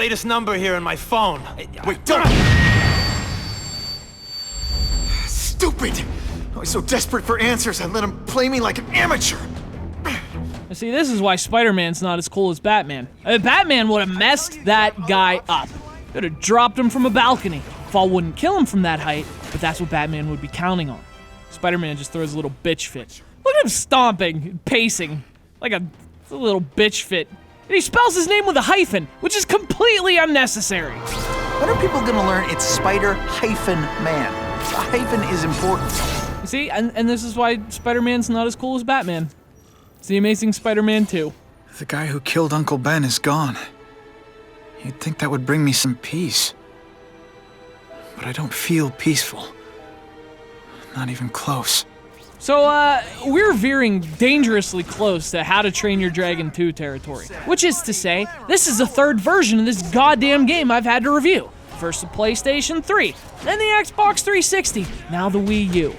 latest number here in my phone. Wait, don't! Stupid! I was so desperate for answers, I let him play me like an amateur. See, this is why Spider-Man's not as cool as Batman. Batman would have messed that guy up. Could have dropped him from a balcony. Fall wouldn't kill him from that height, but that's what Batman would be counting on. Spider-Man just throws a little bitch fit. Look at him stomping, pacing, like a little bitch fit. And he spells his name with a hyphen, which is completely unnecessary. When are people gonna learn it's Spider-Man? The hyphen is important. You see, and this is why Spider-Man's not as cool as Batman. It's the Amazing Spider-Man 2. The guy who killed Uncle Ben is gone. You'd think that would bring me some peace. But I don't feel peaceful. Not even close. So, we're veering dangerously close to How to Train Your Dragon 2 territory. Which is to say, this is the third version of this goddamn game I've had to review. First the PlayStation 3, then the Xbox 360, now the Wii U.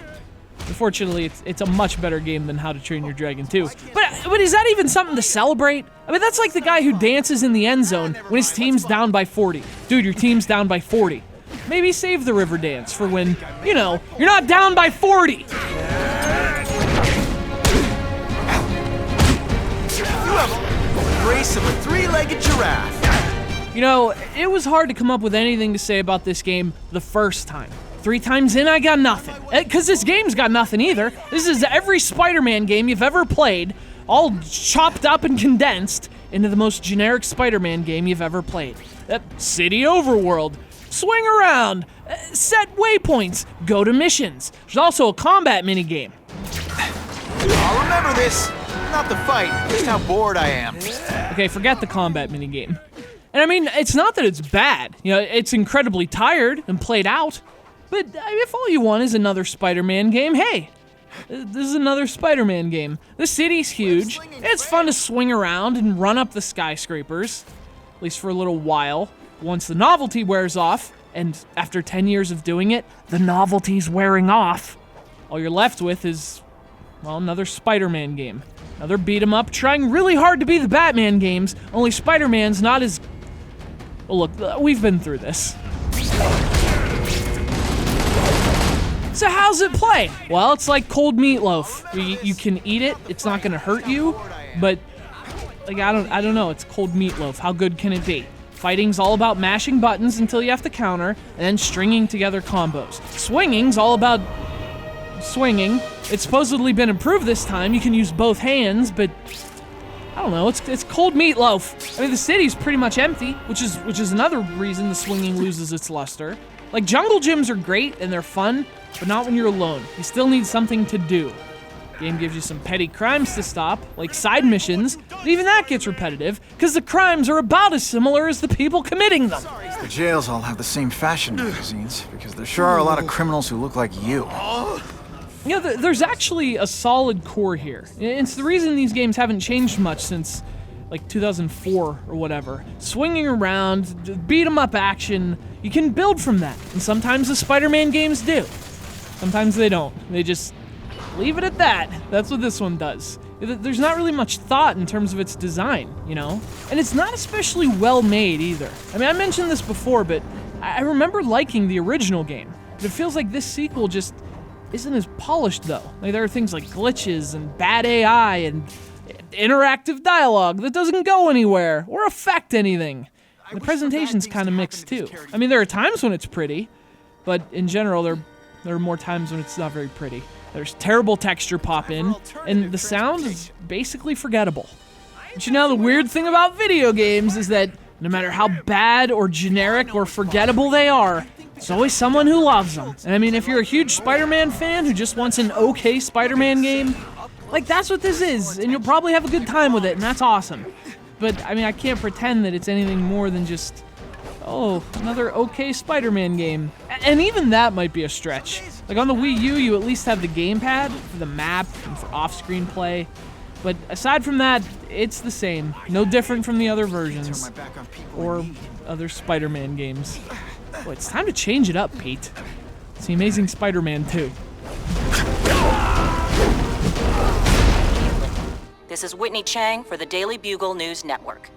Unfortunately, it's a much better game than How to Train Your Dragon 2. But is that even something to celebrate? I mean, that's like the guy who dances in the end zone when his team's down by 40. Dude, your team's down by 40. Maybe save the river dance for when, you know, you're not down by 40. You have the grace of a three-legged giraffe. You know, it was hard to come up with anything to say about this game the first time. 3 times in, I got nothing. Because this game's got nothing either. This is every Spider-Man game you've ever played, all chopped up and condensed into the most generic Spider-Man game you've ever played. City overworld, swing around, set waypoints, go to missions. There's also a combat minigame. I'll remember this. Not the fight, just how bored I am. Okay, forget the combat minigame. And I mean, it's not that it's bad. You know, it's incredibly tired and played out. But if all you want is another Spider-Man game, hey, this is another Spider-Man game. The city's huge. It's fun to swing around and run up the skyscrapers, at least for a little while. Once the novelty wears off, and after 10 years of doing it, the novelty's wearing off, all you're left with is, well, another Spider-Man game. Another beat-em-up trying really hard to be the Batman games, only Spider-Man's not as... Well, look, we've been through this. So how's it play? Well, it's like cold meatloaf. You can eat it, it's not gonna hurt you, but like I don't know, it's cold meatloaf. How good can it be? Fighting's all about mashing buttons until you have to counter, and then stringing together combos. Swinging's all about swinging. It's supposedly been improved this time. You can use both hands, but I don't know, it's cold meatloaf. I mean, the city's pretty much empty, which is another reason the swinging loses its luster. Like, jungle gyms are great and they're fun, but not when you're alone. You still need something to do. The game gives you some petty crimes to stop, like side missions, but even that gets repetitive, because the crimes are about as similar as the people committing them. The jails all have the same fashion magazines, because there sure are a lot of criminals who look like you. You know, there's actually a solid core here. It's the reason these games haven't changed much since, like, 2004 or whatever. Swinging around, beat-em-up action, you can build from that. And sometimes the Spider-Man games do. Sometimes they don't. They just leave it at that. That's what this one does. There's not really much thought in terms of its design, you know? And it's not especially well made either. I mean, I mentioned this before, but I remember liking the original game. But it feels like this sequel just isn't as polished, though. Like, there are things like glitches and bad AI and interactive dialogue that doesn't go anywhere or affect anything. And the presentation's kind of mixed, too. I mean, there are times when it's pretty, but in general, there are more times when it's not very pretty. There's terrible texture pop-in, and the sound is basically forgettable. But you know, the weird thing about video games is that no matter how bad or generic or forgettable they are, there's always someone who loves them. And I mean, if you're a huge Spider-Man fan who just wants an okay Spider-Man game, like, that's what this is, and you'll probably have a good time with it, and that's awesome. But, I mean, I can't pretend that it's anything more than just, oh, another okay Spider-Man game. And even that might be a stretch. Like, on the Wii U, you at least have the gamepad for the map and for off-screen play. But aside from that, it's the same. No different from the other versions. Or other Spider-Man games. Boy, it's time to change it up, Pete. It's the Amazing Spider-Man 2. This is Whitney Chang for the Daily Bugle News Network.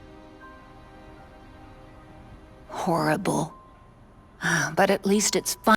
horrible. But at least it's fun.